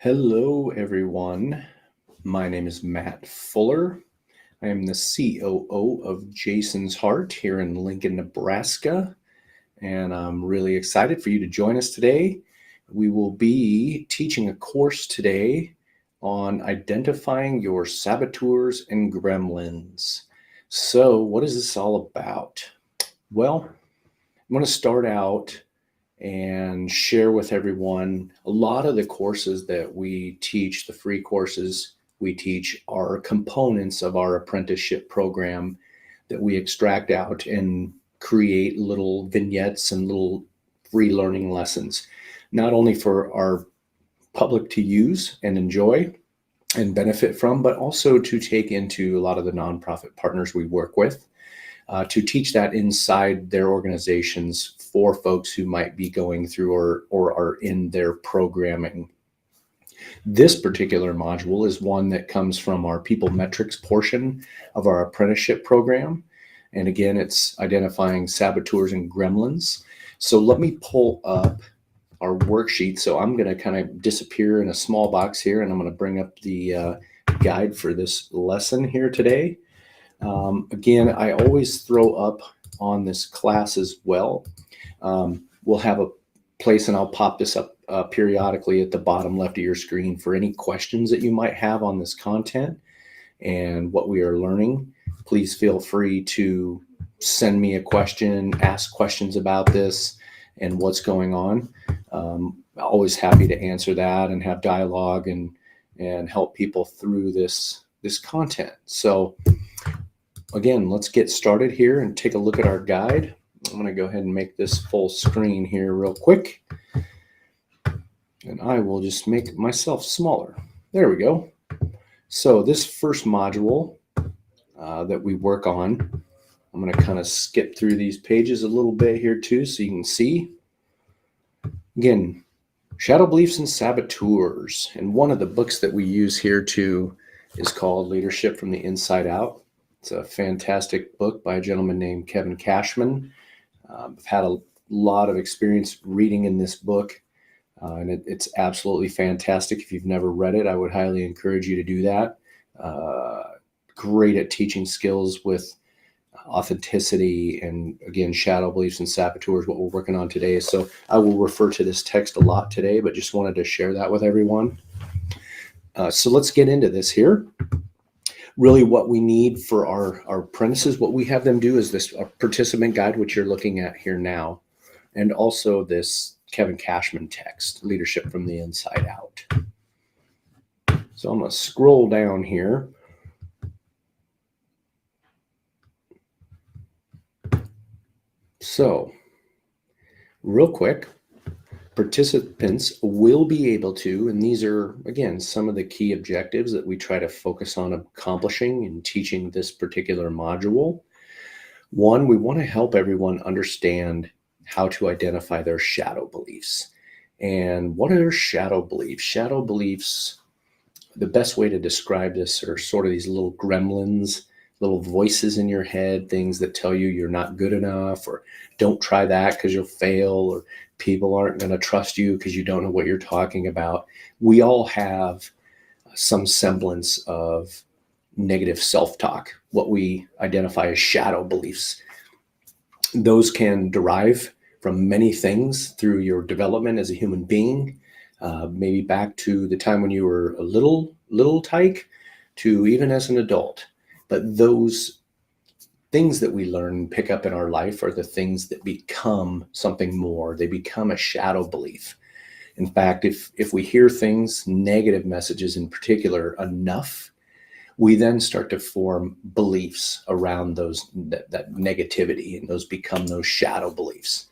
Hello, everyone. My name is Matt Fuller. I am the COO of Jason's Heart here in Lincoln, Nebraska, and I'm really excited for you to join us today. We will be teaching a course today on identifying your saboteurs and gremlins. So, what is this all about? Well, I'm going to start out and share with everyone a lot of the courses that we teach, the free courses we teach, are components of our apprenticeship program that we extract out and create little vignettes and little free learning lessons, not only for our public to use and enjoy and benefit from, but also to take into a lot of the nonprofit partners we work with. To teach that inside their organizations for folks who might be going through or are in their programming. This particular module is one that comes from our people metrics portion of our apprenticeship program. And again, it's identifying saboteurs and gremlins. So let me pull up our worksheet. So I'm going to kind of disappear in a small box here, and I'm going to bring up the guide for this lesson here today. Again, I always throw up on this class as well. We'll have a place, and I'll pop this up periodically at the bottom left of your screen for any questions that you might have on this content and what we are learning. Please feel free to send me a question, ask questions about this and what's going on. Always happy to answer that and have dialogue and help people through this content. So again, let's get started here and take a look at our guide. I'm going to go ahead and make this full screen here real quick. And I will just make myself smaller. There we go. So this first module that we work on, I'm going to kind of skip through these pages a little bit here too so you can see. Again, Shadow Beliefs and Saboteurs. And one of the books that we use here too is called Leadership from the Inside Out. It's a fantastic book by a gentleman named Kevin Cashman. I've had a lot of experience reading in this book, and it's absolutely fantastic. If you've never read it, I would highly encourage you to do that. Great at teaching skills with authenticity and, again, Shadow Beliefs and Saboteurs, what we're working on today. So I will refer to this text a lot today, but just wanted to share that with everyone. So let's get into this here. Really what we need for our apprentices, what we have them do is this participant guide, which you're looking at here now, and also this Kevin Cashman text, Leadership from the Inside Out. So I'm going to scroll down here. So real quick, participants will be able to, and these are, again, some of the key objectives that we try to focus on accomplishing in teaching this particular module. One, we want to help everyone understand how to identify their shadow beliefs. And what are shadow beliefs? Shadow beliefs, the best way to describe this are sort of these little gremlins, little voices in your head, things that tell you you're not good enough, or don't try that because you'll fail, or people aren't going to trust you because you don't know what you're talking about. We all have some semblance of negative self-talk, what we identify as shadow beliefs. Those can derive from many things through your development as a human being, maybe back to the time when you were a little tyke to even as an adult. But those things that we learn and pick up in our life are the things that become something more. They become a shadow belief. In fact, if we hear things, negative messages in particular, enough, we then start to form beliefs around that negativity, and those become those shadow beliefs.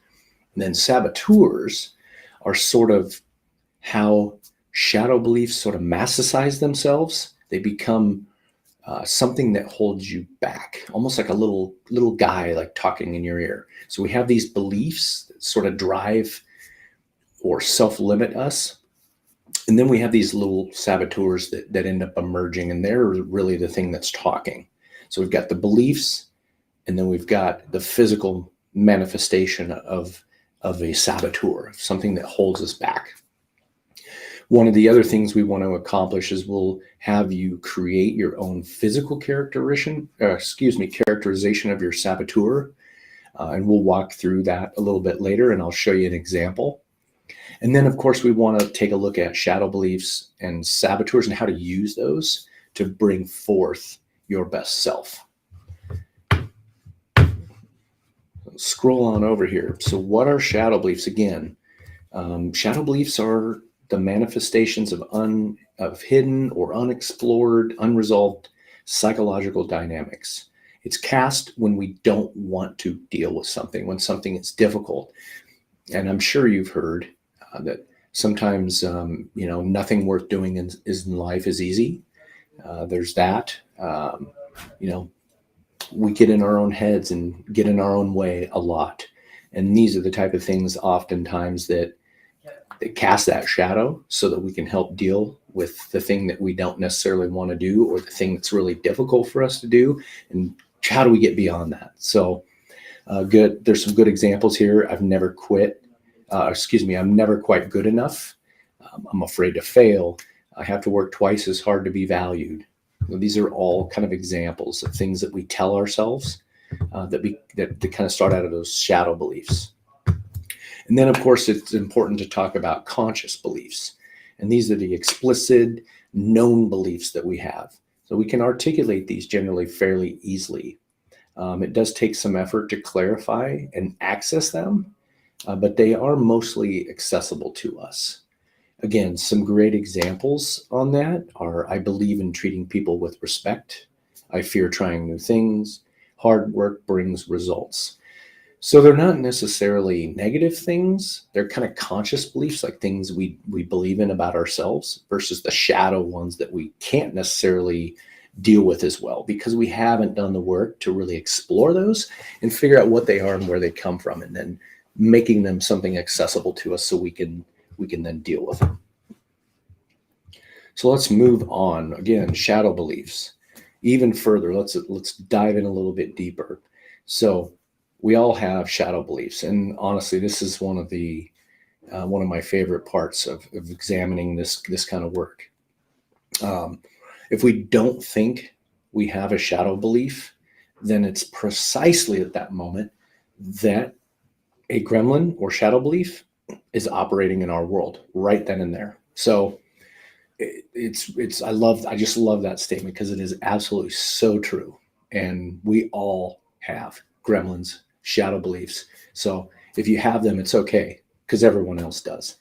And then saboteurs are sort of how shadow beliefs sort of massicize themselves. They become something that holds you back, almost like a little guy like talking in your ear. So we have these beliefs that sort of drive or self-limit us. And then we have these little saboteurs that end up emerging, and they're really the thing that's talking. So we've got the beliefs, and then we've got the physical manifestation of a saboteur, of something that holds us back. One of the other things we want to accomplish is we'll have you create your own physical characterization of your saboteur. And we'll walk through that a little bit later, and I'll show you an example. And then, of course, we want to take a look at shadow beliefs and saboteurs and how to use those to bring forth your best self. Scroll on over here. So what are shadow beliefs? Again, shadow beliefs are the manifestations of hidden or unexplored, unresolved psychological dynamics. It's cast when we don't want to deal with something, when something is difficult. And I'm sure you've heard that sometimes, nothing worth doing in life is easy. There's that. We get in our own heads and get in our own way a lot. And these are the type of things oftentimes that cast that shadow so that we can help deal with the thing that we don't necessarily want to do, or the thing that's really difficult for us to do. And how do we get beyond that? So good. There's some good examples here. I'm never quite good enough. I'm afraid to fail. I have to work twice as hard to be valued. These are all kind of examples of things that we tell ourselves that kind of start out of those shadow beliefs. And then, of course, it's important to talk about conscious beliefs. And these are the explicit, known beliefs that we have. So we can articulate these generally fairly easily. It does take some effort to clarify and access them, but they are mostly accessible to us. Again, some great examples on that are: I believe in treating people with respect. I fear trying new things. Hard work brings results. So they're not necessarily negative things. They're kind of conscious beliefs, like things we believe in about ourselves, versus the shadow ones that we can't necessarily deal with as well, because we haven't done the work to really explore those and figure out what they are and where they come from, and then making them something accessible to us so we can then deal with them. So let's move on. Again, shadow beliefs. Even further, let's dive in a little bit deeper. So we all have shadow beliefs, and honestly, this is one of my favorite parts of examining this kind of work. If we don't think we have a shadow belief, then it's precisely at that moment that a gremlin or shadow belief is operating in our world right then and there. So I just love that statement, because it is absolutely so true. And we all have gremlins, shadow beliefs. So if you have them, it's okay, because everyone else does.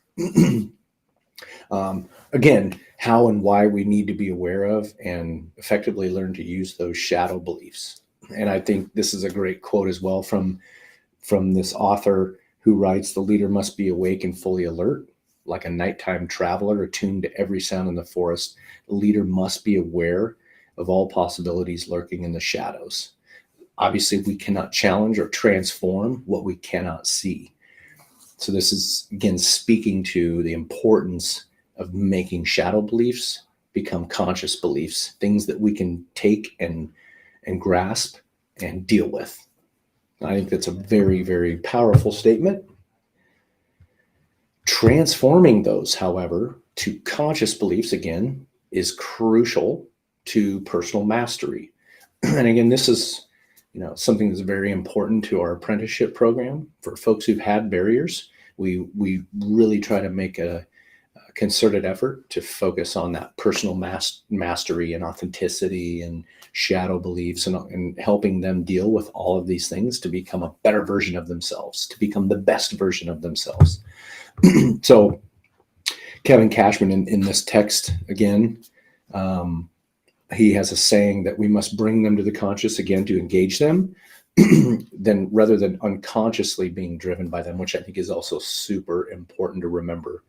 Again, how and why we need to be aware of and effectively learn to use those shadow beliefs. And I think this is a great quote as well from this author, who writes, "The leader must be awake and fully alert, like a nighttime traveler attuned to every sound in the forest. The leader must be aware of all possibilities lurking in the shadows." Obviously, we cannot challenge or transform what we cannot see. So this is, again, speaking to the importance of making shadow beliefs become conscious beliefs, things that we can take and grasp and deal with. I think that's a very, very powerful statement. Transforming those, however, to conscious beliefs, again, is crucial to personal mastery. And again, this is something that's very important to our apprenticeship program. For folks who've had barriers, we really try to make a concerted effort to focus on that personal mastery and authenticity and shadow beliefs, and helping them deal with all of these things to become a better version of themselves, to become the best version of themselves. So Kevin Cashman in this text, again, he has a saying that we must bring them to the conscious, again, to engage them, then rather than unconsciously being driven by them, which I think is also super important to remember.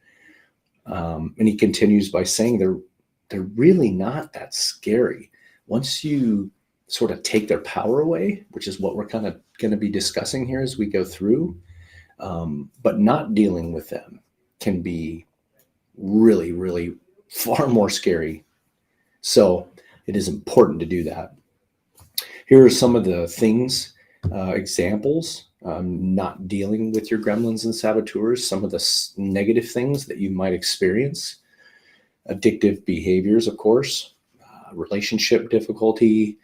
And he continues by saying they're really not that scary. Once you sort of take their power away, which is what we're kind of going to be discussing here as we go through, but not dealing with them can be really, really far more scary. So it is important to do that. Here are some of the things, examples, not dealing with your gremlins and saboteurs, some of the negative things that you might experience. Addictive behaviors, of course, relationship difficulty,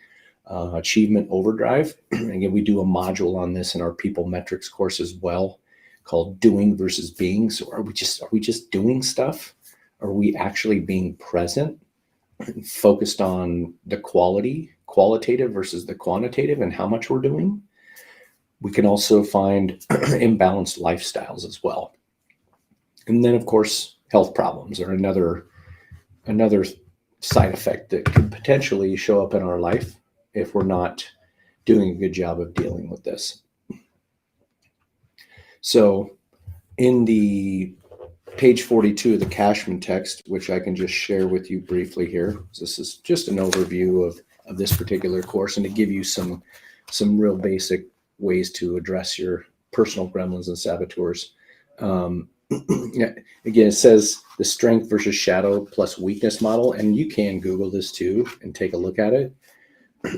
achievement overdrive. Again, we do a module on this in our people metrics course as well, called doing versus being. So are we just doing stuff? Are we actually being present and focused on the qualitative versus the quantitative, and how much we're doing? We can also find imbalanced lifestyles as well. And then, of course, health problems are another side effect that could potentially show up in our life if we're not doing a good job of dealing with this. So in the page 42 of the Cashman text, which I can just share with you briefly here, this is just an overview of this particular course, and to give you some real basic ways to address your personal gremlins and saboteurs. Again, it says the strength versus shadow plus weakness model, and you can Google this too and take a look at it.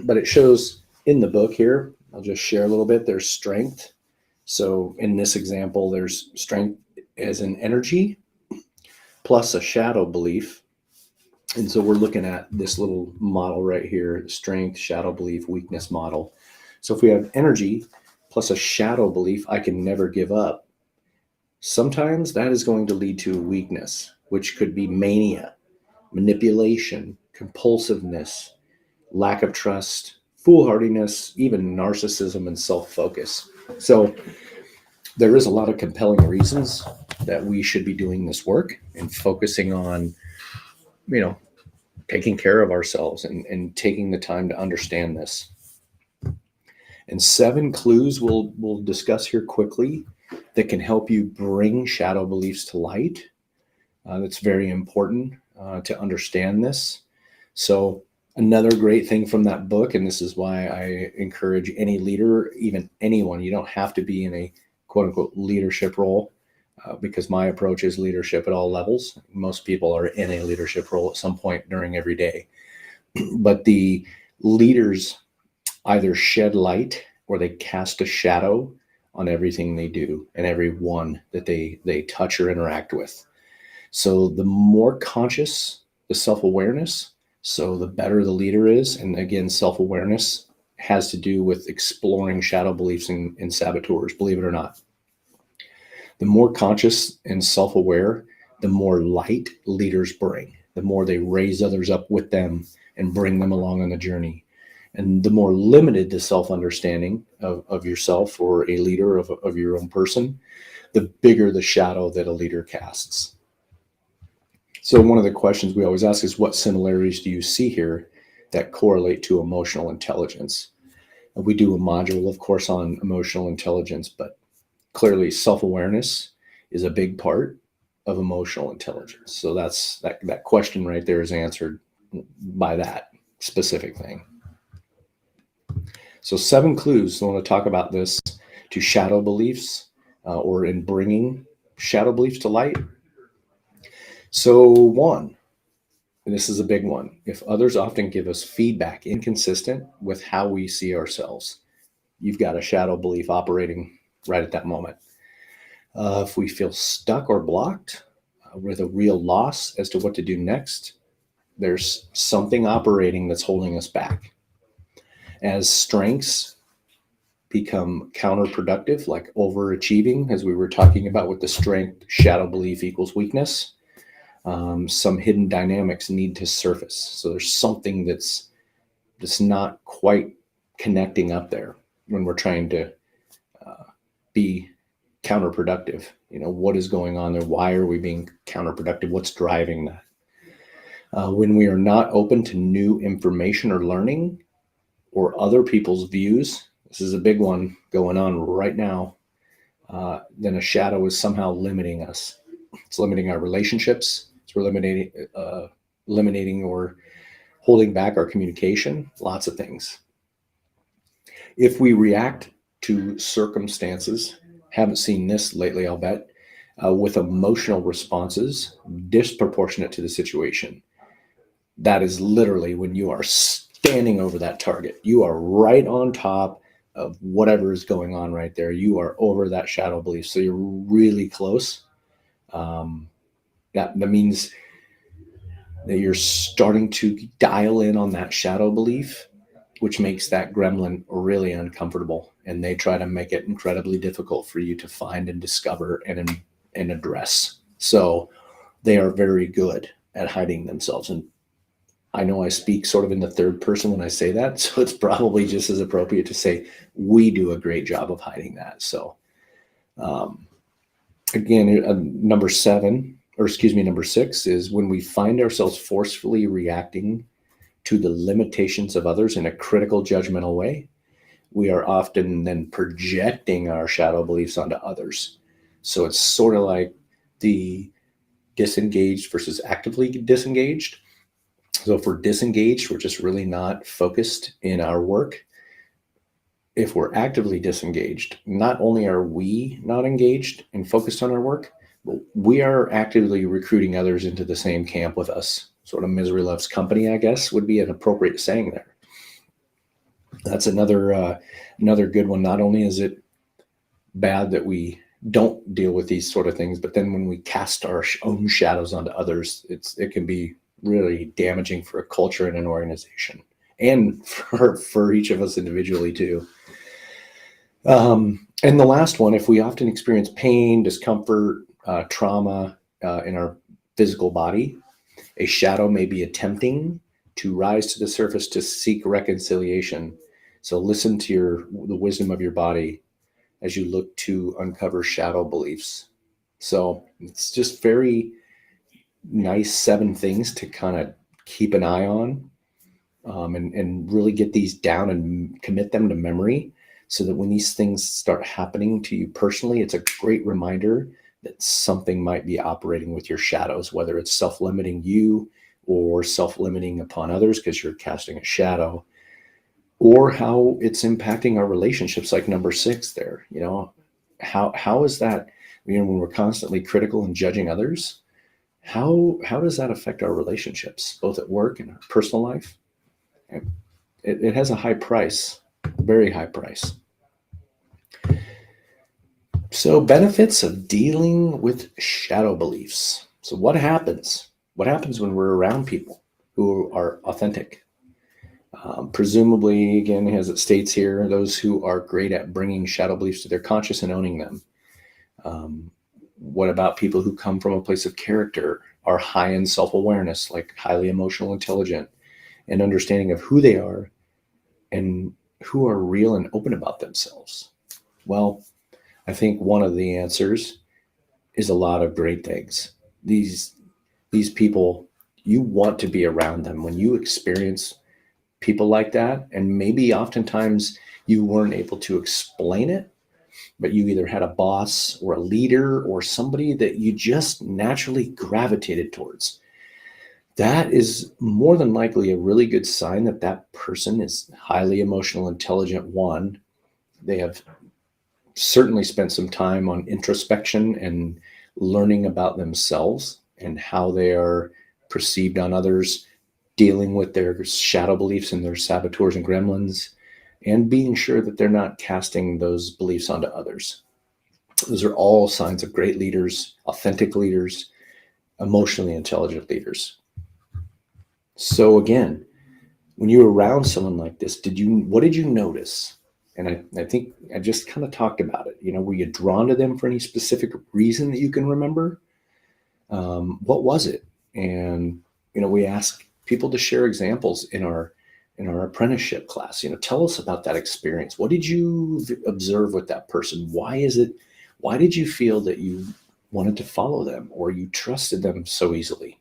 But it shows in the book here, I'll just share a little bit, there's strength. So in this example, there's strength as an energy plus a shadow belief. And so we're looking at this little model right here, strength, shadow belief, weakness model. So if we have energy plus a shadow belief, I can never give up, sometimes that is going to lead to weakness, which could be mania, manipulation, compulsiveness, lack of trust, foolhardiness, even narcissism and self-focus. So there is a lot of compelling reasons that we should be doing this work and focusing on, taking care of ourselves and taking the time to understand this. And 7 clues we'll discuss here quickly that can help you bring shadow beliefs to light. That's very important to understand this. So another great thing from that book, and this is why I encourage any leader, even anyone, you don't have to be in a quote unquote leadership role, because my approach is leadership at all levels. Most people are in a leadership role at some point during every day. But the leaders either shed light or they cast a shadow on everything they do and everyone that they touch or interact with. So the more conscious the self-awareness, so the better the leader is. And again, self-awareness has to do with exploring shadow beliefs and saboteurs, believe it or not. The more conscious and self-aware, the more light leaders bring, the more they raise others up with them and bring them along on the journey. And the more limited the self-understanding of yourself or a leader of your own person, the bigger the shadow that a leader casts. So one of the questions we always ask is, what similarities do you see here that correlate to emotional intelligence? And we do a module, of course, on emotional intelligence, but clearly self-awareness is a big part of emotional intelligence. So that question right there is answered by that specific thing. So 7 clues, I want to talk about this, to shadow beliefs or in bringing shadow beliefs to light. So 1, and this is a big one, if others often give us feedback inconsistent with how we see ourselves, you've got a shadow belief operating right at that moment. If we feel stuck or blocked with a real loss as to what to do next, there's something operating that's holding us back. As strengths become counterproductive, like overachieving, as we were talking about with the strength, shadow belief equals weakness, some hidden dynamics need to surface. So there's something that's not quite connecting up there when we're trying to be counterproductive. What is going on there? Why are we being counterproductive? What's driving that? When we are not open to new information or learning or other people's views, this is a big one going on right now, then a shadow is somehow limiting us. It's limiting our relationships. It's eliminating or holding back our communication, lots of things. If we react to circumstances, haven't seen this lately, I'll bet, with emotional responses disproportionate to the situation, that is literally when you are standing over that target. You are right on top of whatever is going on right there. You are over that shadow belief. So you're really close. That means that you're starting to dial in on that shadow belief, which makes that gremlin really uncomfortable. And they try to make it incredibly difficult for you to find and discover and address. So they are very good at hiding themselves. And I know I speak sort of in the third person when I say that, so it's probably just as appropriate to say we do a great job of hiding that. So again, number 6 is when we find ourselves forcefully reacting to the limitations of others in a critical, judgmental way, we are often then projecting our shadow beliefs onto others. So it's sort of like the disengaged versus actively disengaged. So if we're disengaged, we're just really not focused in our work. If we're actively disengaged, not only are we not engaged and focused on our work, but we are actively recruiting others into the same camp with us. Sort of misery loves company, I guess, would be an appropriate saying there. That's another good one. Not only is it bad that we don't deal with these sort of things, but then when we cast our own shadows onto others, it can be really damaging for a culture and an organization, and for each of us individually too. And the last one, if we often experience pain, discomfort, trauma in our physical body, a shadow may be attempting to rise to the surface to seek reconciliation. So listen to the wisdom of your body as you look to uncover shadow beliefs. So it's just very nice 7 things to kind of keep an eye on, and really get these down and commit them to memory, so that when these things start happening to you personally, it's a great reminder that something might be operating with your shadows, whether it's self-limiting you or self-limiting upon others because you're casting a shadow, or how it's impacting our relationships, like number 6 there. How is that, when we're constantly critical and judging others, how does that affect our relationships, both at work and our personal life? It has a high price, very high price. So benefits of dealing with shadow beliefs. So what happens? What happens when we're around people who are authentic? Presumably, again, as it states here, those who are great at bringing shadow beliefs to their conscious and owning them. What about people who come from a place of character, are high in self-awareness, like highly emotional, intelligent, and understanding of who they are and who are real and open about themselves? Well, I think one of the answers is a lot of great things. These people, you want to be around them. When you experience people like that, and maybe oftentimes you weren't able to explain it, but you either had a boss or a leader or somebody that you just naturally gravitated towards, that is more than likely a really good sign that that person is highly emotional, intelligent. One, they have certainly spent some time on introspection and learning about themselves and how they are perceived on others, dealing with their shadow beliefs and their saboteurs and gremlins, and being sure that they're not casting those beliefs onto others. Those are all signs of great leaders, authentic leaders, emotionally intelligent leaders. So again, when you're around someone like this, what did you notice? And I think I just kind of talked about it. Were you drawn to them for any specific reason that you can remember? What was it? And we ask people to share examples in our apprenticeship class. Tell us about that experience. What did you observe with that person? Why did you feel that you wanted to follow them or you trusted them so easily?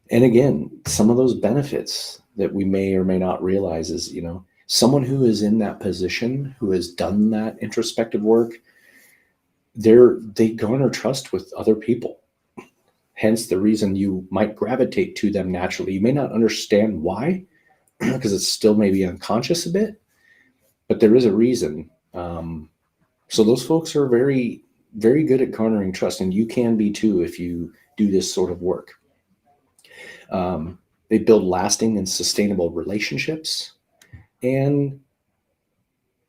And again, some of those benefits that we may or may not realize is, someone who is in that position, who has done that introspective work, they garner trust with other people. Hence the reason you might gravitate to them naturally. You may not understand why, because it's still maybe unconscious a bit, but there is a reason. So those folks are very, very good at garnering trust, and you can be too if you do this sort of work. They build lasting and sustainable relationships, and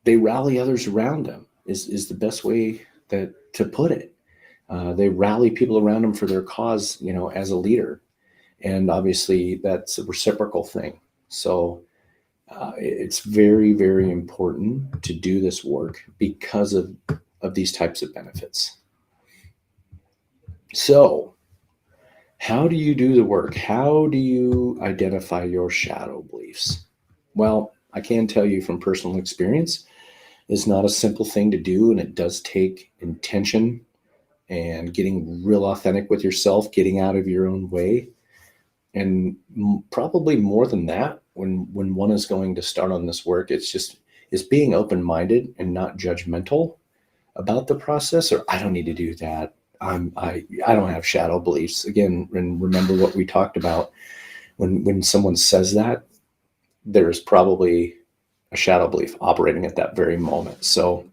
they rally others around them is the best way to put it. They rally people around them for their cause, as a leader. And obviously that's a reciprocal thing. So it's very, very important to do this work because of these types of benefits. So how do you do the work? How do you identify your shadow beliefs? Well, I can tell you from personal experience, it's not a simple thing to do, and it does take intention and getting real authentic with yourself, getting out of your own way. And probably more than that, when one is going to start on this work, it's being open-minded and not judgmental about the process, or I don't need to do that. I don't have shadow beliefs. Again, and remember what we talked about. When someone says that, there's probably a shadow belief operating at that very moment. So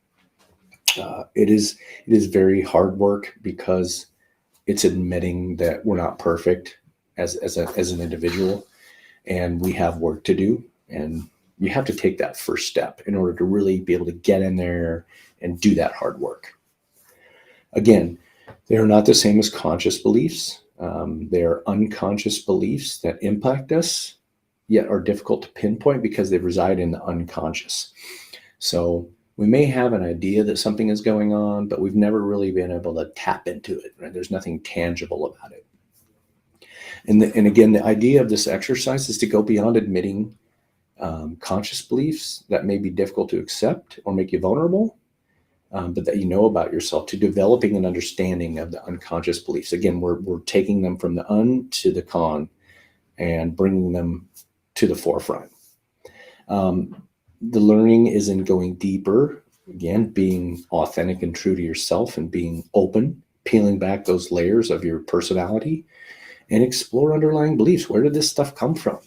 it is very hard work, because it's admitting that we're not perfect as an individual, and we have work to do. And you have to take that first step in order to really be able to get in there and do that hard work. Again, they are not the same as conscious beliefs. They are unconscious beliefs that impact us, yet are difficult to pinpoint because they reside in the unconscious. So we may have an idea that something is going on, but we've never really been able to tap into it. Right? There's nothing tangible about it. And again, the idea of this exercise is to go beyond admitting conscious beliefs that may be difficult to accept or make you vulnerable, but that you know about yourself, to developing an understanding of the unconscious beliefs. Again, we're taking them from the un to the con and bringing them to the forefront. The learning is in going deeper, again, being authentic and true to yourself, and being open, peeling back those layers of your personality, and explore underlying beliefs. Where did this stuff come from?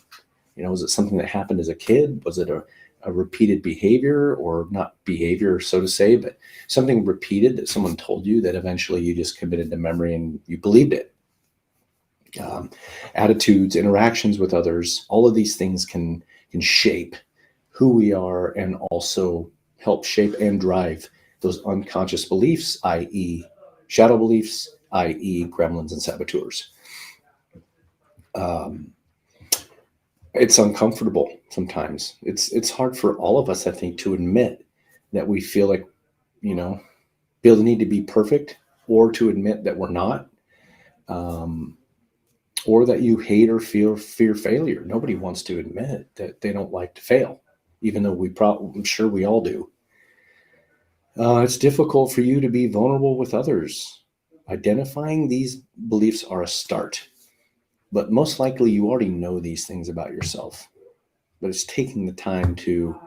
Was it something that happened as a kid? Was it a repeated behavior, or not behavior, so to say, but something repeated that someone told you that eventually you just committed to memory and you believed it? Attitudes, interactions with others, all of these things can shape who we are, and also help shape and drive those unconscious beliefs, i.e. shadow beliefs, i.e. gremlins and saboteurs. It's uncomfortable sometimes. It's hard for all of us, I think, to admit that we feel like, feel the need to be perfect, or to admit that we're not, or that you hate or fear failure. Nobody wants to admit that they don't like to fail, even though I'm sure we all do. It's difficult for you to be vulnerable with others. Identifying these beliefs are a start, but most likely you already know these things about yourself. But it's taking the time to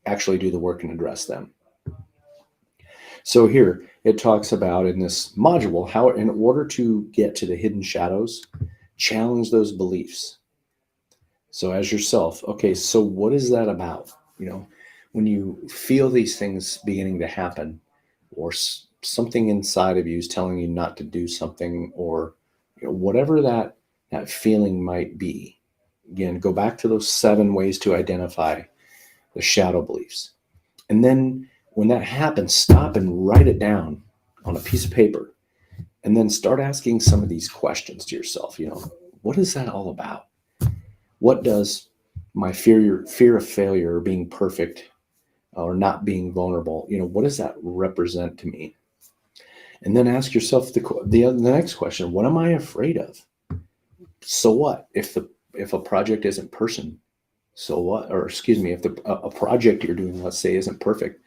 actually do the work and address them. So here it talks about, in this module, how in order to get to the hidden shadows, challenge those beliefs. So as yourself, okay, so what is that about? When you feel these things beginning to happen, or something inside of you is telling you not to do something, or whatever that feeling might be. Again, go back to those 7 ways to identify the shadow beliefs. And then when that happens, stop and write it down on a piece of paper. And then start asking some of these questions to yourself. What is that all about? What does my fear of failure, or being perfect, or not being vulnerable, what does that represent to me? And then ask yourself the next question: what am I afraid of? So what if a project isn't person? So what? Or excuse me, if a project you're doing, let's say, isn't perfect,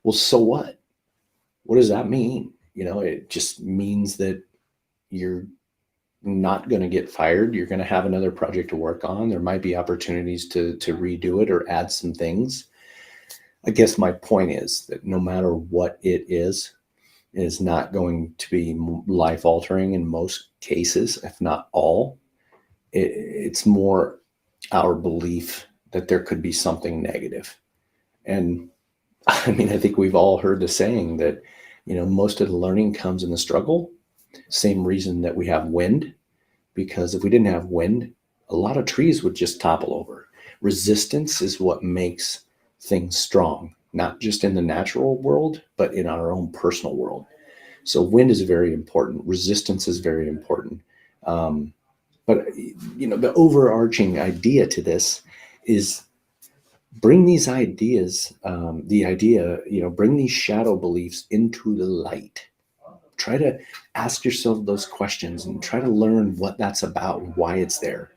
well, so what? What does that mean? It just means that you're not going to get fired. You're going to have another project to work on. There might be opportunities to redo it or add some things. I guess my point is that no matter what it is not going to be life altering in most cases, if not all. It's more our belief that there could be something negative. And I think we've all heard the saying that, most of the learning comes in the struggle. Same reason that we have wind, because if we didn't have wind, a lot of trees would just topple over. Resistance is what makes things strong, not just in the natural world, but in our own personal world. So wind is very important. Resistance is very important. But, the overarching idea to this is bring these ideas, bring these shadow beliefs into the light. Try to ask yourself those questions and try to learn what that's about and why it's there.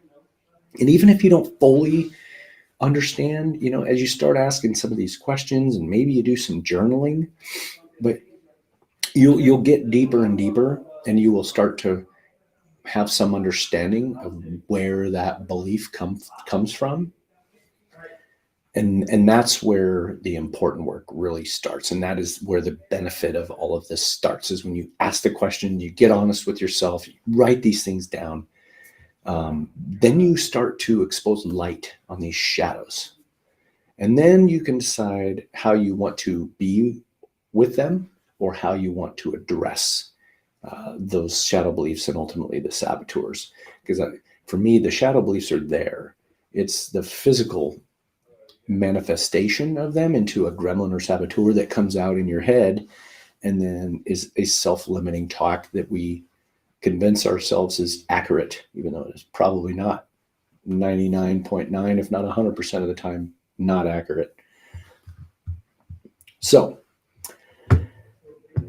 And even if you don't fully understand, as you start asking some of these questions and maybe you do some journaling, but you'll get deeper and deeper, and you will start to have some understanding of where that belief comes from. And that's where the important work really starts. And that is where the benefit of all of this starts, is when you ask the question, you get honest with yourself, you write these things down. Then you start to expose light on these shadows. And then you can decide how you want to be with them or how you want to address those shadow beliefs and ultimately the saboteurs. Because for me, the shadow beliefs are there. It's the physical manifestation of them into a gremlin or saboteur that comes out in your head and then is a self-limiting talk that we convince ourselves is accurate, even though it's probably not. 99.9, if not 100% of the time, not accurate. So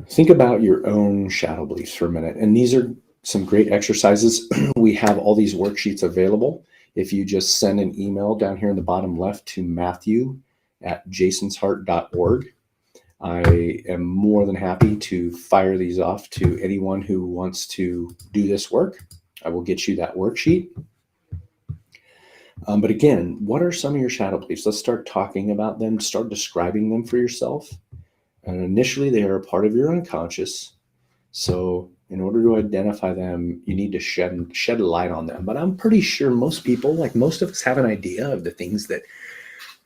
think about your own shadow beliefs for a minute. And these are some great exercises. We have all these worksheets available. If you just send an email down here in the bottom left to matthew@jasonsheart.org, I am more than happy to fire these off to anyone who wants to do this work. I will get you that worksheet. But again, what are some of your shadow beliefs? Let's start talking about them, start describing them for yourself. And initially, they are a part of your unconscious. So in order to identify them, you need to shed a light on them. But I'm pretty sure most people, like most of us, have an idea of the things that,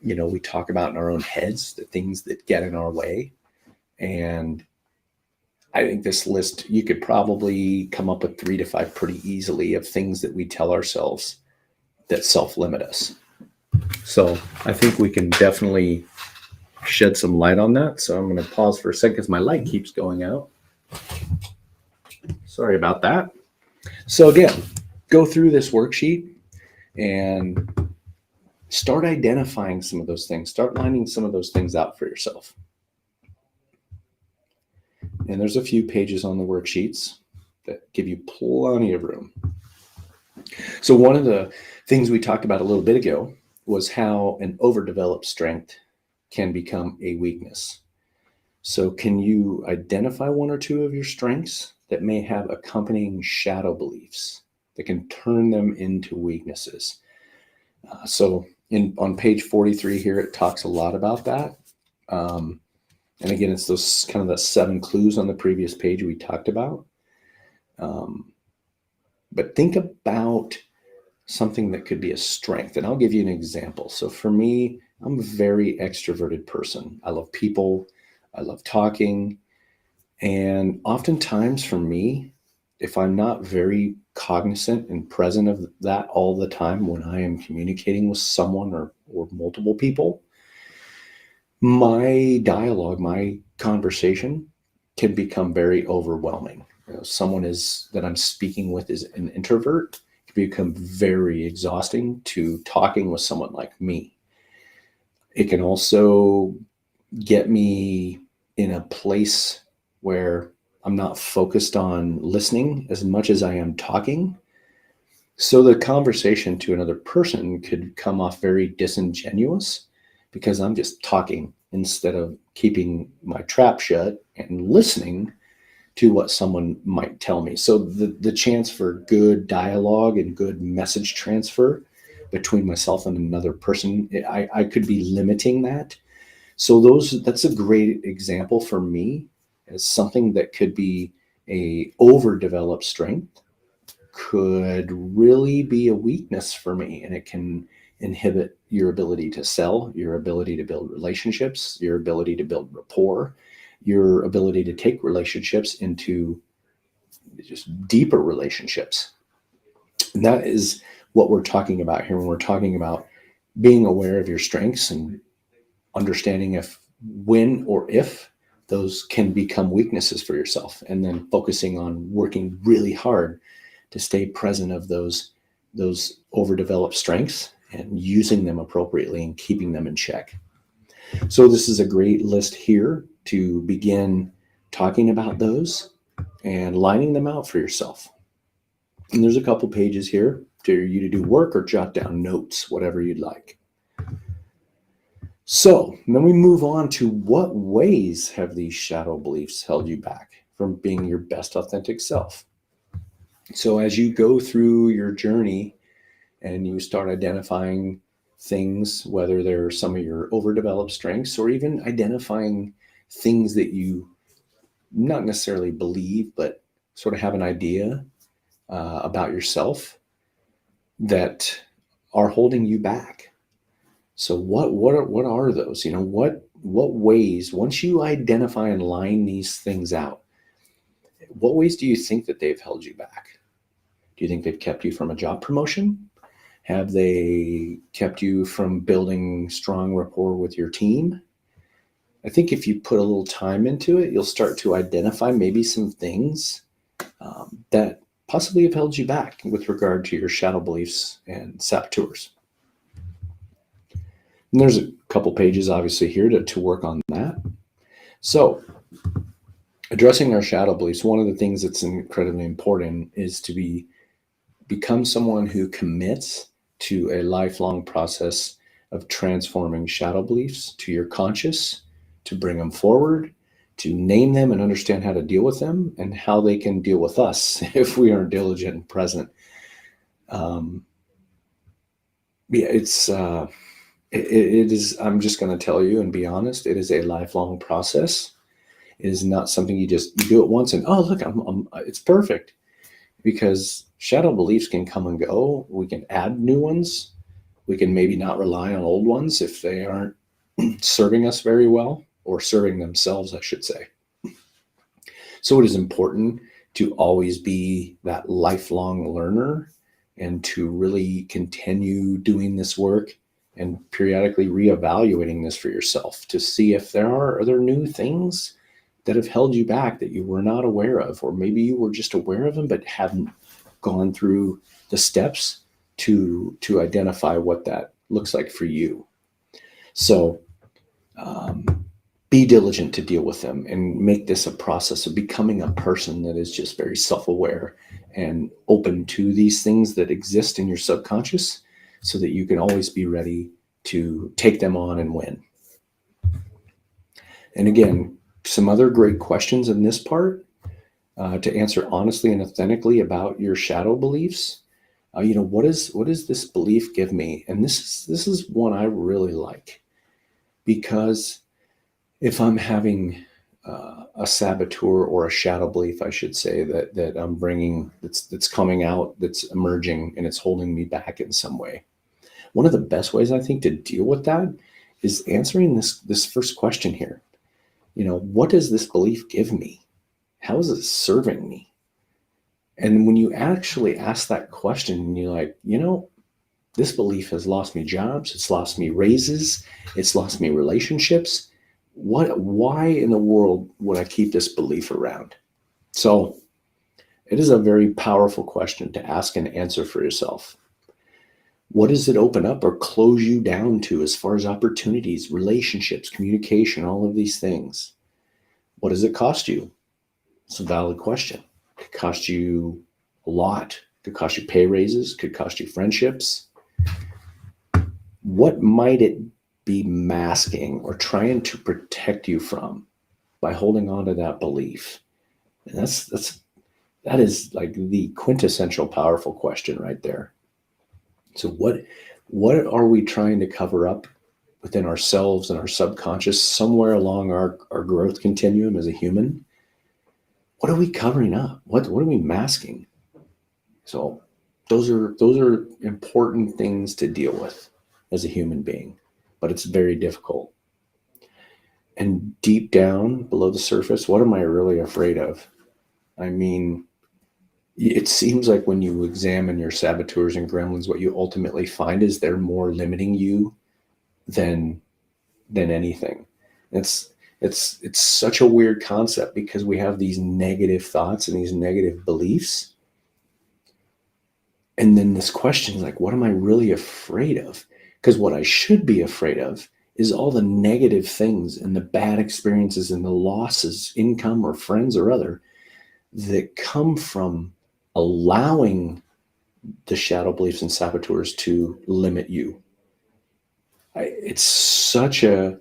we talk about in our own heads, the things that get in our way. And I think this list, you could probably come up with 3 to 5 pretty easily of things that we tell ourselves that self-limit us. So I think we can definitely shed some light on that. So I'm going to pause for a second because my light keeps going out. Sorry about that. So again, go through this worksheet and start identifying some of those things. Start lining some of those things out for yourself. And there's a few pages on the worksheets that give you plenty of room. So one of the things we talked about a little bit ago was how an overdeveloped strength can become a weakness. So can you identify 1 or 2 of your strengths that may have accompanying shadow beliefs that can turn them into weaknesses? So on page 43 here, it talks a lot about that. And again, it's those kind of the 7 clues on the previous page we talked about. But think about something that could be a strength. And I'll give you an example. So for me, I'm a very extroverted person. I love people. I love talking. And oftentimes for me, if I'm not very cognizant and present of that all the time when I am communicating with someone or multiple people, my dialogue, my conversation can become very overwhelming. Someone that I'm speaking with is an introvert. It can become very exhausting to talking with someone like me. It can also get me in a place where I'm not focused on listening as much as I am talking. So the conversation to another person could come off very disingenuous because I'm just talking instead of keeping my trap shut and listening to what someone might tell me. So the chance for good dialogue and good message transfer between myself and another person, I could be limiting that. So that's a great example for me as something that could be a overdeveloped strength, could really be a weakness for me. And it can inhibit your ability to sell, your ability to build relationships, your ability to build rapport, your ability to take relationships into just deeper relationships. And that is what we're talking about here when we're talking about being aware of your strengths and understanding when or if those can become weaknesses for yourself, and then focusing on working really hard to stay present of those those overdeveloped strengths and using them appropriately and keeping them in check. So this is a great list here to begin talking about those and lining them out for yourself. And there's a couple pages here for you to do work or jot down notes, whatever you'd like. So then we move on to what ways have these shadow beliefs held you back from being your best authentic self? So as you go through your journey and you start identifying things, whether they're some of your overdeveloped strengths or even identifying things that you not necessarily believe, but sort of have an idea about yourself that are holding you back. So what are those? What ways, once you identify and line these things out, what ways do you think that they've held you back? Do you think they've kept you from a job promotion? Have they kept you from building strong rapport with your team? I think if you put a little time into it, you'll start to identify maybe some things that possibly have held you back with regard to your shadow beliefs and saboteurs. And there's a couple pages obviously here to work on that. So addressing our shadow beliefs, one of the things that's incredibly important is to become someone who commits to a lifelong process of transforming shadow beliefs to your conscious, to bring them forward, to name them and understand how to deal with them and how they can deal with us if we aren't diligent and present. It is, I'm just going to tell you and be honest, it is a lifelong process. It is not something you do it once and, oh, look, it's perfect. Because shadow beliefs can come and go. We can add new ones. We can maybe not rely on old ones if they aren't serving us very well, or serving themselves, I should say. So it is important to always be that lifelong learner and to really continue doing this work and periodically reevaluating this for yourself to see if are there new things that have held you back that you were not aware of, or maybe you were just aware of them but hadn't gone through the steps to identify what that looks like for you. So be diligent to deal with them and make this a process of becoming a person that is just very self-aware and open to these things that exist in your subconscious so that you can always be ready to take them on and win. And again, some other great questions in this part to answer honestly and authentically about your shadow beliefs. What does this belief give me? And this is one I really like, because if I'm having a saboteur or a shadow belief, I should say, that I'm bringing, that's coming out, that's emerging, and it's holding me back in some way, one of the best ways I think to deal with that is answering this first question here. What does this belief give me? How is it serving me? And when you actually ask that question and you're like, this belief has lost me jobs, it's lost me raises, it's lost me relationships. Why in the world would I keep this belief around? So it is a very powerful question to ask and answer for yourself. What does it open up or close you down to as far as opportunities, relationships, communication, all of these things? What does it cost you? It's a valid question. It could cost you a lot. It could cost you pay raises. It could cost you friendships. What might it be masking or trying to protect you from by holding on to that belief? And that is like the quintessential powerful question right there. So what are we trying to cover up within ourselves and our subconscious, somewhere along our growth continuum as a human? What are we covering up? What are we masking? So those are important things to deal with as a human being, but it's very difficult. And deep down below the surface, what am I really afraid of? I mean, it seems like when you examine your saboteurs and gremlins, what you ultimately find is they're more limiting you than anything. It's such a weird concept because we have these negative thoughts and these negative beliefs. And then this question is like, what am I really afraid of? Because what I should be afraid of is all the negative things and the bad experiences and the losses, income or friends or other, that come from allowing the shadow beliefs and saboteurs to limit you. It's such a,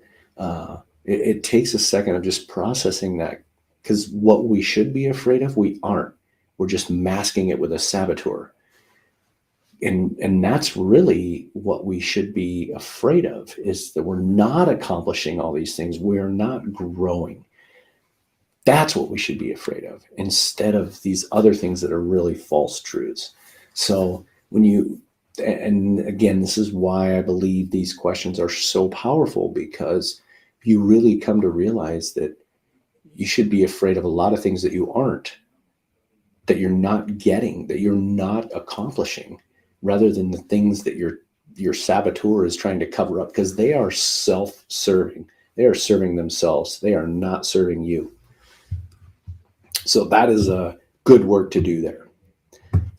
it takes a second of just processing that, because what we should be afraid of, we aren't. We're just masking it with a saboteur. And that's really what we should be afraid of, is that we're not accomplishing all these things. We're not growing. That's what we should be afraid of, instead of these other things that are really false truths. So and again, this is why I believe these questions are so powerful, because you really come to realize that you should be afraid of a lot of things that you aren't, that you're not getting, that you're not accomplishing, rather than the things that your saboteur is trying to cover up, because they are self-serving. They are serving themselves. They are not serving you. So that is a good work to do there.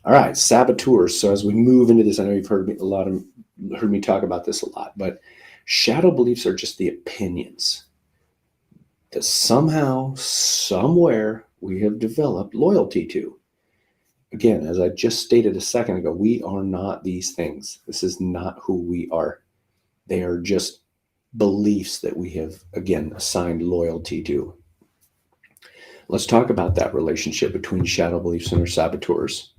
All right, saboteurs. So as we move into this, I know you've heard me talk about this a lot, but shadow beliefs are just the opinions that somehow, somewhere, we have developed loyalty to. Again, as I just stated a second ago, we are not these things. This is not who we are. They are just beliefs that we have, again, assigned loyalty to. Let's talk about that relationship between shadow beliefs and our saboteurs.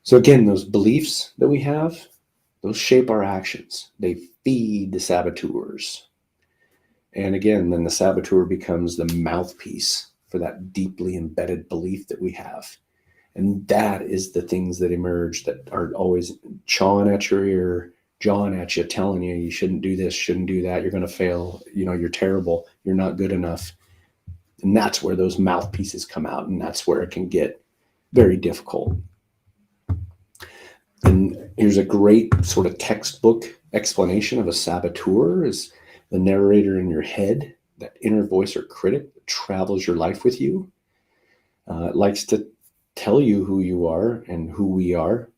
So again, those beliefs that we have, those shape our actions. They feed the saboteurs. And again, then the saboteur becomes the mouthpiece for that deeply embedded belief that we have. And that is the things that emerge, that are always chawing at your ear, jawing at you, telling you you shouldn't do this, shouldn't do that, you're going to fail, you're terrible, you're not good enough. And that's where those mouthpieces come out, and that's where it can get very difficult. And here's a great sort of textbook explanation of a saboteur: is the narrator in your head, that inner voice or critic that travels your life with you. It likes to tell you who you are and who we are,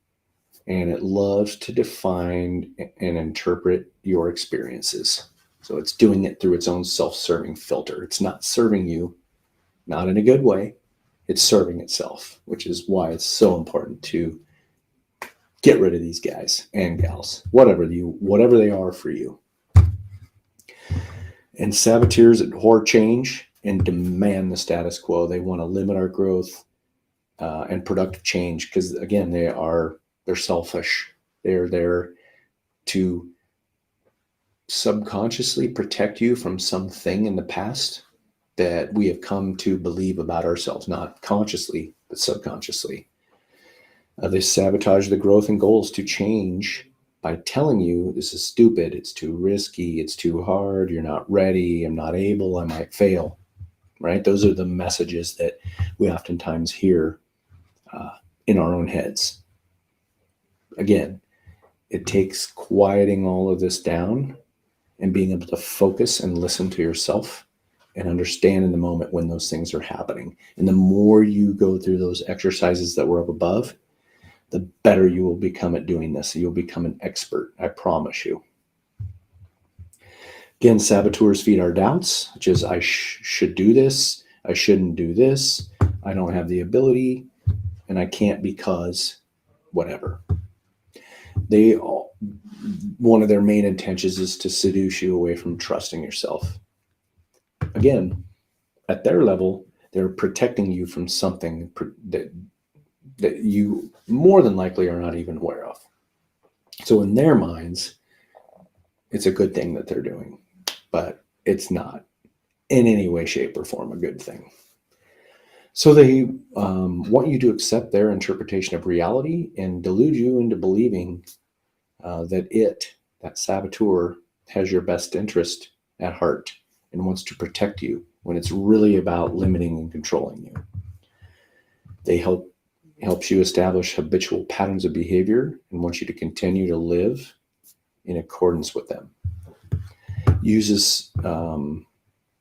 and it loves to define and interpret your experiences. So it's doing it through its own self-serving filter. It's not serving you, not in a good way. It's serving itself, which is why it's so important to get rid of these guys and gals, whatever they are for you. And saboteurs abhor change and demand the status quo. They want to limit our growth and productive change, because again, they're selfish. They're there to subconsciously protect you from something in the past that we have come to believe about ourselves, not consciously, but subconsciously. They sabotage the growth and goals to change by telling you this is stupid, it's too risky, it's too hard, you're not ready, I'm not able, I might fail, right? Those are the messages that we oftentimes hear in our own heads. Again, it takes quieting all of this down and being able to focus and listen to yourself and understand in the moment when those things are happening. And the more you go through those exercises that were up above, the better you will become at doing this. You'll become an expert, I promise you. Again, saboteurs feed our doubts, which is I should do this, I shouldn't do this, I don't have the ability, and I can't because whatever. One of their main intentions is to seduce you away from trusting yourself. Again, at their level, they're protecting you from something that you more than likely are not even aware of. So in their minds, it's a good thing that they're doing, but it's not in any way, shape, or form a good thing. So they want you to accept their interpretation of reality and delude you into believing that saboteur, has your best interest at heart and wants to protect you, when it's really about limiting and controlling you. They helps you establish habitual patterns of behavior and wants you to continue to live in accordance with them. Uses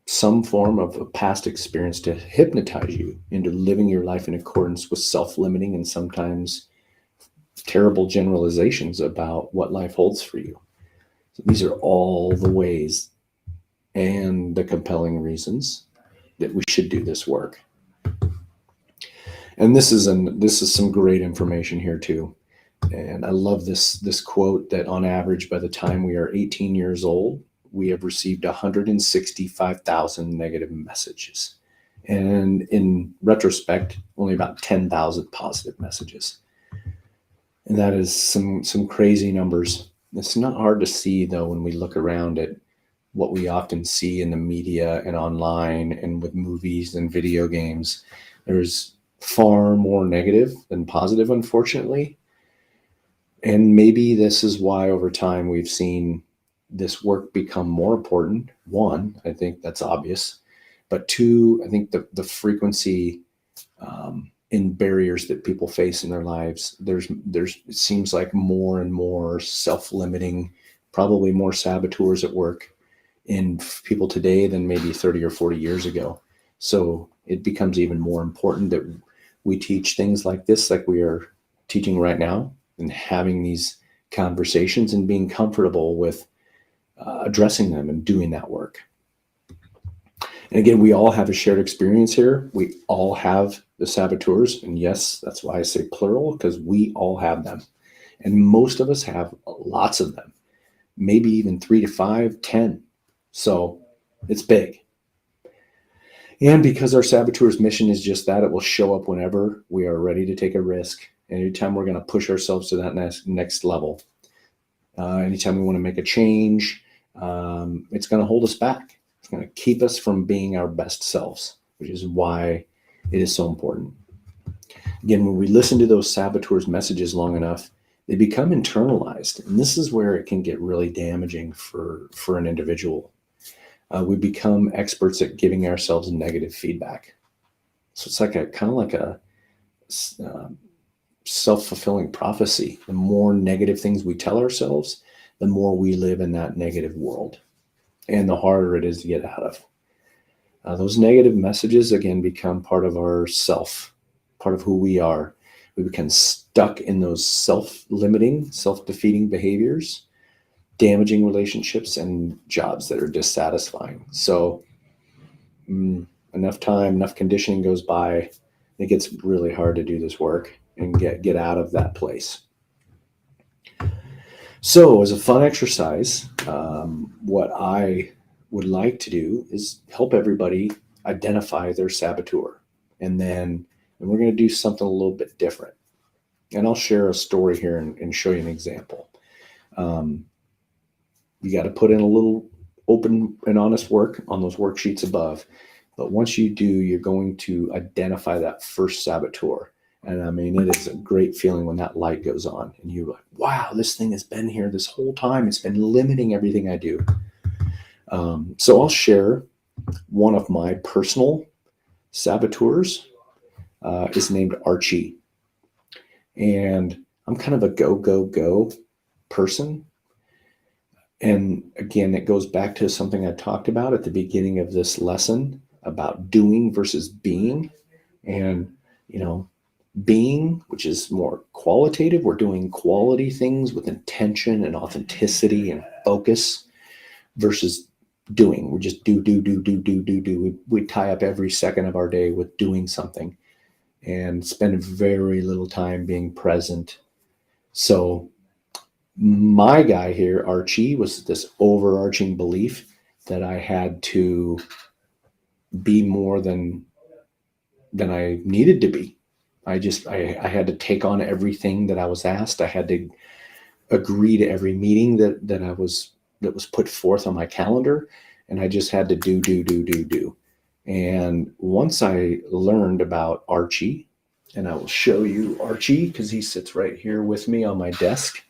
some form of a past experience to hypnotize you into living your life in accordance with self-limiting and sometimes terrible generalizations about what life holds for you. So these are all the ways and the compelling reasons that we should do this work. And this is some great information here too. And I love this quote that on average, by the time we are 18 years old, we have received 165,000 negative messages. And in retrospect, only about 10,000 positive messages. And that is some crazy numbers. It's not hard to see, though, when we look around at what we often see in the media and online and with movies and video games. There's far more negative than positive, unfortunately. And maybe this is why over time we've seen this work become more important. One, I think that's obvious. But two, I think the frequency in barriers that people face in their lives, there's it seems like more and more self-limiting, probably more saboteurs at work in people today than maybe 30 or 40 years ago. So it becomes even more important that we teach things like this, like we are teaching right now, and having these conversations and being comfortable with addressing them and doing that work. And again, we all have a shared experience here. We all have the saboteurs. And yes, that's why I say plural, because we all have them. And most of us have lots of them, maybe even 3 to 5, 10. So it's big. And because our saboteur's mission is just that, it will show up whenever we are ready to take a risk. Anytime we're going to push ourselves to that next level. Anytime we want to make a change, it's going to hold us back. It's going to keep us from being our best selves, which is why it is so important. Again, when we listen to those saboteurs' messages long enough, they become internalized. And this is where it can get really damaging for an individual. We become experts at giving ourselves negative feedback. So it's like kind of like a self-fulfilling prophecy. The more negative things we tell ourselves, the more we live in that negative world, and the harder it is to get out of. Those negative messages, again, become part of our self, part of who we are. We become stuck in those self-limiting, self-defeating behaviors, damaging relationships, and jobs that are dissatisfying. So enough time, enough conditioning goes by, it gets really hard to do this work and get out of that place. So as a fun exercise, what I would like to do is help everybody identify their saboteur. And we're going to do something a little bit different. And I'll share a story here and show you an example. You got to put in a little open and honest work on those worksheets above. But once you do, you're going to identify that first saboteur. And I mean, it is a great feeling when that light goes on and you're like, wow, this thing has been here this whole time. It's been limiting everything I do. So I'll share one of my personal saboteurs is named Archie. And I'm kind of a go, go, go person. And again, it goes back to something I talked about at the beginning of this lesson about doing versus being. And, being, which is more qualitative, we're doing quality things with intention and authenticity and focus, versus doing. We're just do. We tie up every second of our day with doing something and spend very little time being present. So my guy here, Archie, was this overarching belief that I had to be more than I needed to be. I had to take on everything that I was asked. I had to agree to every meeting that was put forth on my calendar, and I just had to do. And once I learned about Archie, and I will show you Archie because he sits right here with me on my desk.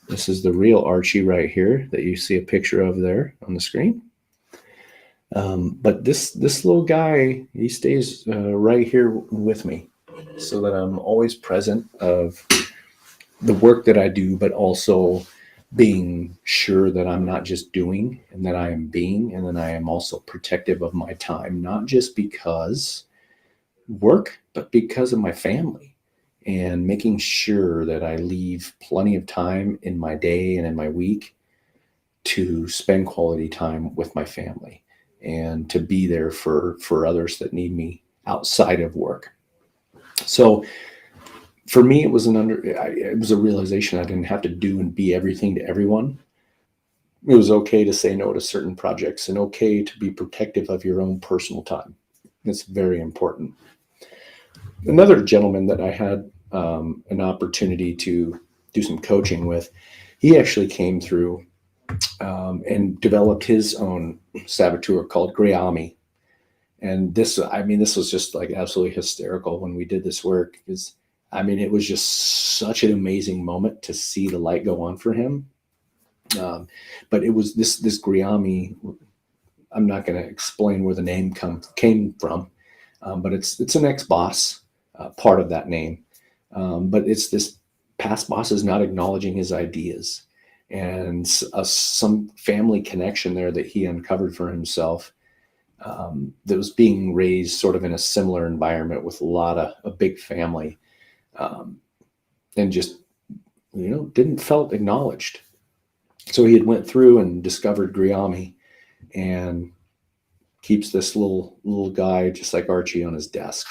This is the real Archie right here that you see a picture of there on the screen. But this little guy, he stays right here with me so that I'm always present of the work that I do, but also being sure that I'm not just doing and that I am being, and then I am also protective of my time, not just because work, but because of my family. and making sure that I leave plenty of time in my day and in my week to spend quality time with my family and to be there for others that need me outside of work. So for me, it was it was a realization I didn't have to do and be everything to everyone. It was okay to say no to certain projects and okay to be protective of your own personal time. It's very important. Another gentleman that I had an opportunity to do some coaching with, he actually came through and developed his own saboteur called Grayami. And this was just like absolutely hysterical when we did this work, because it was just such an amazing moment to see the light go on for him. But it was this Grayami. I'm not going to explain where the name came from, but it's an ex-boss, part of that name. But it's this past boss is not acknowledging his ideas, and some family connection there that he uncovered for himself, that was being raised sort of in a similar environment with a big family, and just, didn't felt acknowledged. So he had went through and discovered Grayami and keeps this little guy just like Archie on his desk.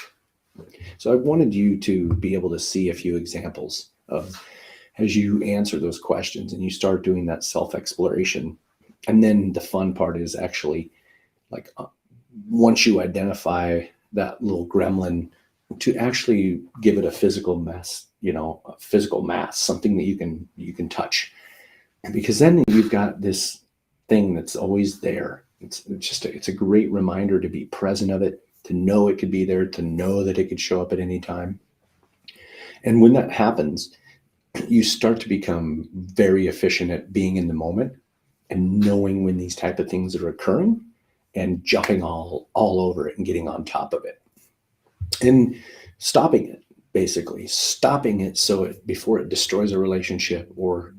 So I wanted you to be able to see a few examples of, as you answer those questions and you start doing that self-exploration. And then the fun part is actually, like, once you identify that little gremlin, to actually give it a physical mass, something that you can touch. Because then you've got this thing that's always there. It's a great reminder to be present of it, to know it could be there, to know that it could show up at any time. And when that happens, you start to become very efficient at being in the moment and knowing when these type of things are occurring and jumping all over it and getting on top of it and stopping it so before it destroys a relationship or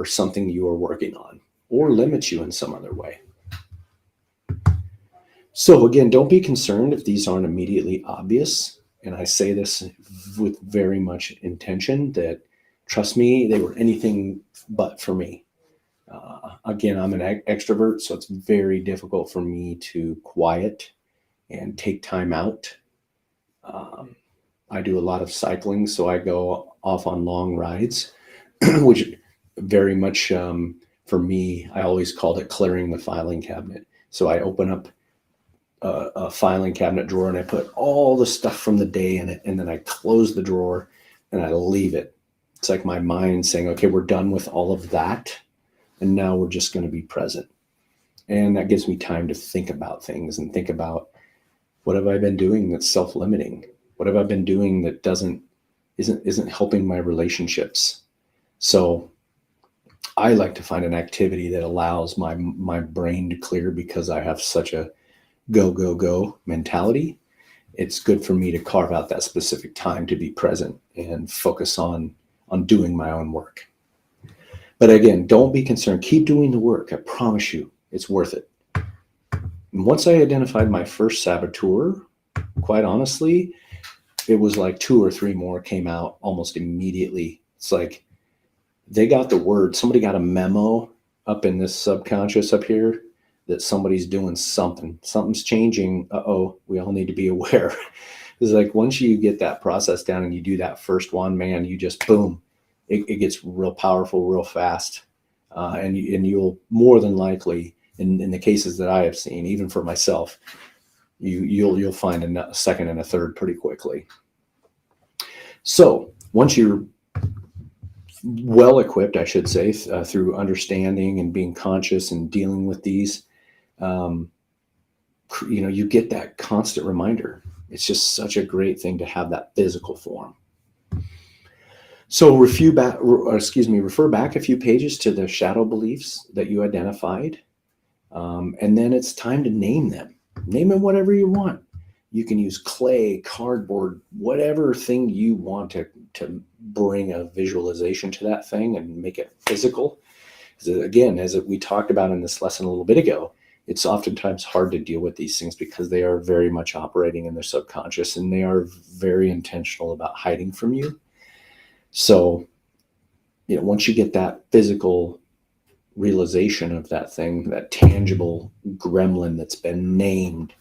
something you are working on or limits you in some other way. So again, don't be concerned if these aren't immediately obvious. And I say this with very much intention that, trust me, they were anything but for me. Again, I'm an extrovert, so it's very difficult for me to quiet and take time out. I do a lot of cycling, so I go off on long rides, which very much, for me, I always called it clearing the filing cabinet. So I open up a filing cabinet drawer and I put all the stuff from the day in it, and then I close the drawer and I leave it. It's like my mind saying, okay, we're done with all of that, and now we're just going to be present. And that gives me time to think about things and think about, what have I been doing that's self-limiting? What have I been doing that isn't helping my relationships? So I like to find an activity that allows my brain to clear, because I have such a go mentality. It's good for me to carve out that specific time to be present and focus on doing my own work. But again, don't be concerned. Keep doing the work. I promise you, it's worth it. And once I identified my first saboteur, quite honestly, it was like 2 or 3 more came out almost immediately. It's like they got the word. Somebody got a memo up in this subconscious up here that somebody's doing something. Something's changing. We all need to be aware. It's like once you get that process down and you do that first one, man, you just boom. It gets real powerful, real fast. And you'll more than likely, in the cases that I have seen, even for myself, you'll find a second and a third pretty quickly. So once you're well equipped, I should say, through understanding and being conscious and dealing with these, you get that constant reminder. It's just such a great thing to have that physical form. So refer back a few pages to the shadow beliefs that you identified. And then it's time to name them. Name them whatever you want. You can use clay, cardboard, whatever thing you want to bring a visualization to that thing and make it physical. Because again, as we talked about in this lesson a little bit ago, it's oftentimes hard to deal with these things because they are very much operating in their subconscious, and they are very intentional about hiding from you. So, once you get that physical realization of that thing, that tangible gremlin that's been named,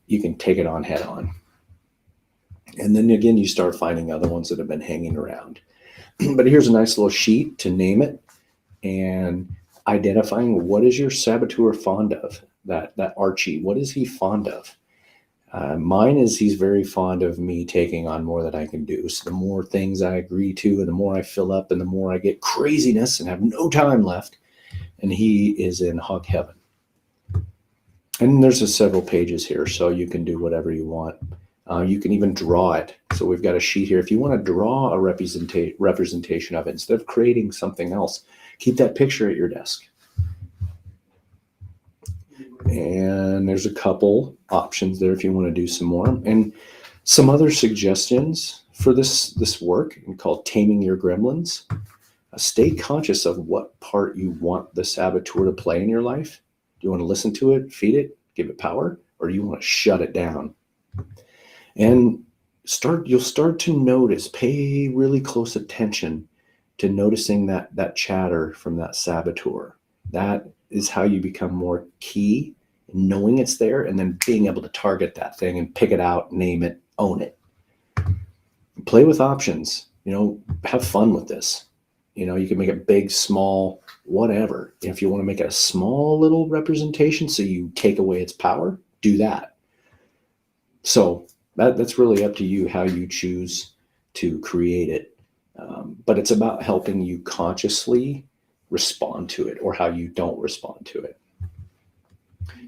you can take it on head on. And then again, you start finding other ones that have been hanging around. But here's a nice little sheet to name it and identifying what is your saboteur fond of. That Archie, what is he fond of? Mine is he's very fond of me taking on more than I can do. So the more things I agree to and the more I fill up and the more I get craziness and have no time left, and he is in hug heaven. And there's several pages here, so you can do whatever you want. You can even draw it. So we've got a sheet here. If you want to draw a representation of it, instead of creating something else, keep that picture at your desk. And there's a couple options there if you want to do some more. And some other suggestions for this work called Taming Your Gremlins. Stay conscious of what part you want the saboteur to play in your life. Do you want to listen to it, feed it, give it power, or do you want to shut it down? And you'll start to notice, pay really close attention to noticing that chatter from that saboteur. That is how you become more key in knowing it's there and then being able to target that thing and pick it out, name it, own it. Play with options, have fun with this. You can make it big, small, whatever. If you want to make it a small little representation so you take away its power, do that. So that's really up to you how you choose to create it. But it's about helping you consciously respond to it or how you don't respond to it.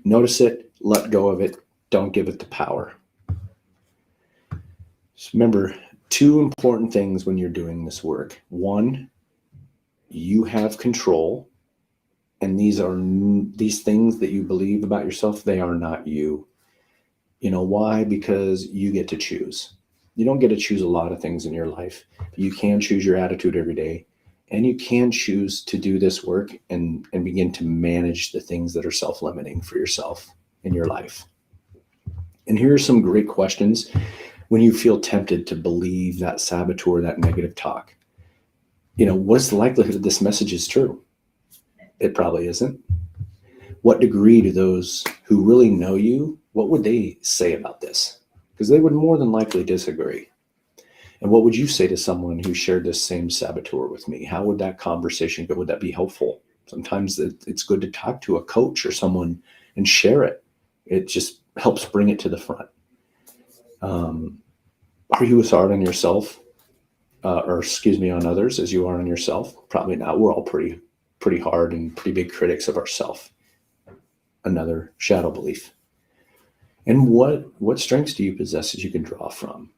Notice it, let go of it, don't give it the power. Just remember, two important things when you're doing this work. One, you have control, and these things that you believe about yourself, they are not you. Why? Because you get to choose. You don't get to choose a lot of things in your life. You can choose your attitude every day, and you can choose to do this work and begin to manage the things that are self-limiting for yourself in your life. And here are some great questions when you feel tempted to believe that saboteur, that negative talk. What's the likelihood that this message is true? It probably isn't. What degree do those who really know you, what would they say about this? Because they would more than likely disagree. And what would you say to someone who shared this same saboteur with me? How would that conversation go? Would that be helpful? Sometimes it's good to talk to a coach or someone and share it. It just helps bring it to the front. Are you as hard on yourself, on others as you are on yourself? Probably not. We're all pretty hard and pretty big critics of ourselves. Another shadow belief. And what strengths do you possess that you can draw from?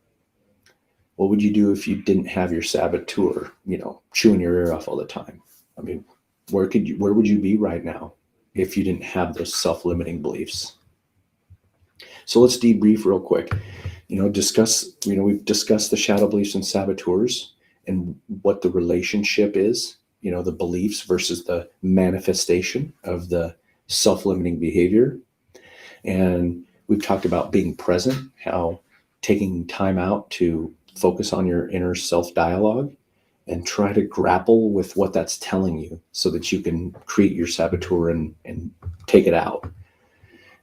What would you do if you didn't have your saboteur, chewing your ear off all the time? I mean, where would you be right now if you didn't have those self-limiting beliefs? So let's debrief real quick. We've discussed the shadow beliefs and saboteurs and what the relationship is, the beliefs versus the manifestation of the self-limiting behavior. And we've talked about being present, how taking time out to focus on your inner self-dialogue and try to grapple with what that's telling you so that you can create your saboteur and take it out.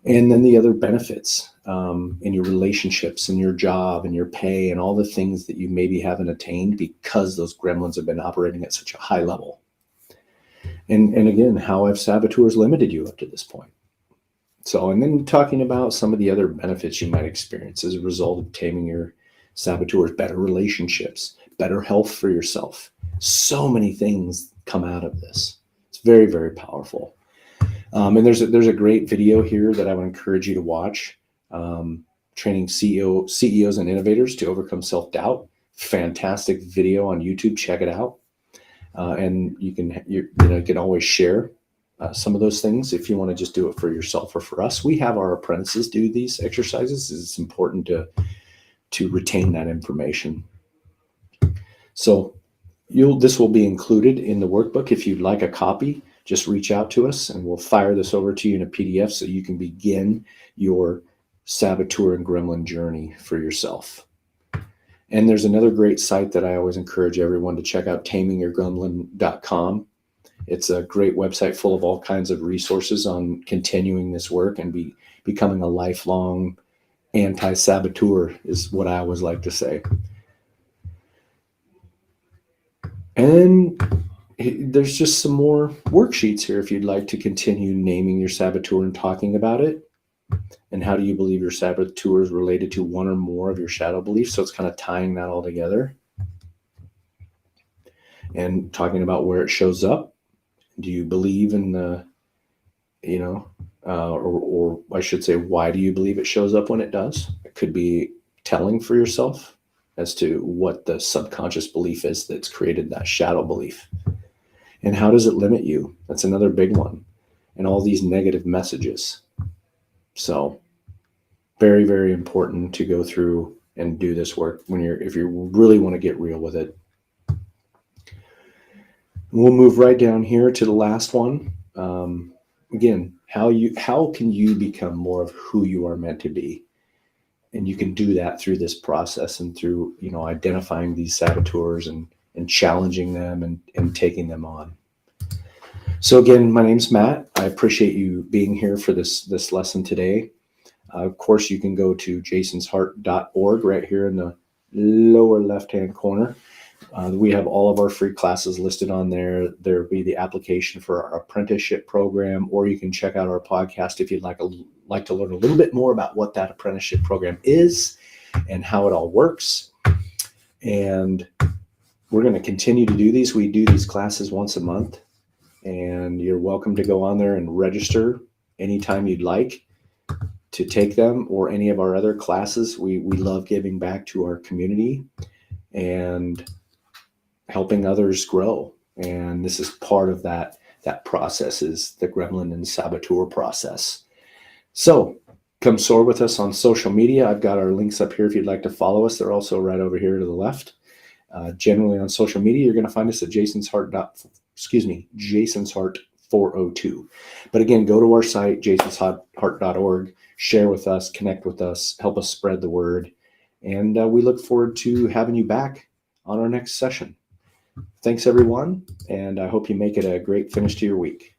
And then the other benefits in your relationships and your job and your pay and all the things that you maybe haven't attained because those gremlins have been operating at such a high level. And again, how have saboteurs limited you up to this point? So, and then talking about some of the other benefits you might experience as a result of taming your saboteurs, better relationships, better health for yourself. So many things come out of this. It's very, very powerful. And there's a great video here that I would encourage you to watch. Training CEOs and innovators to overcome self-doubt. Fantastic video on YouTube. Check it out. And you can always share some of those things if you want to just do it for yourself or for us. We have our apprentices do these exercises. It's important to retain that information. So this will be included in the workbook. If you'd like a copy, just reach out to us and we'll fire this over to you in a PDF so you can begin your saboteur and gremlin journey for yourself. And there's another great site that I always encourage everyone to check out, tamingyourgremlin.com. It's a great website full of all kinds of resources on continuing this work and becoming a lifelong anti-saboteur, is what I always like to say. And there's just some more worksheets here if you'd like to continue naming your saboteur and talking about it. And how do you believe your saboteur is related to one or more of your shadow beliefs? So it's kind of tying that all together and talking about where it shows up. Do you believe in the, or I should say, why do you believe it shows up when it does? It could be telling for yourself as to what the subconscious belief is that's created that shadow belief. And how does it limit you? That's another big one. And all these negative messages. So very, very important to go through and do this work if you really want to get real with it. We'll move right down here to the last one. Again, how can you become more of who you are meant to be? And you can do that through this process and through, identifying these saboteurs and challenging them and taking them on. So again, my name's Matt. I appreciate you being here for this lesson today. Of course, you can go to jasonsheart.org right here in the lower left-hand corner. We have all of our free classes listed on there. There will be the application for our apprenticeship program, or you can check out our podcast if you'd like to learn a little bit more about what that apprenticeship program is and how it all works. And we're going to continue to do these. We do these classes once a month, and you're welcome to go on there and register anytime you'd like to take them or any of our other classes. We love giving back to our community and helping others grow. And this is part of that process, is the gremlin and saboteur process. So come soar with us on social media. I've got our links up here if you'd like to follow us. They're also right over here to the left. Generally on social media, you're going to find us at Jason's Heart 402. But again, go to our site, jasonsheart.org, share with us, connect with us, help us spread the word. And we look forward to having you back on our next session. Thanks, everyone, and I hope you make it a great finish to your week.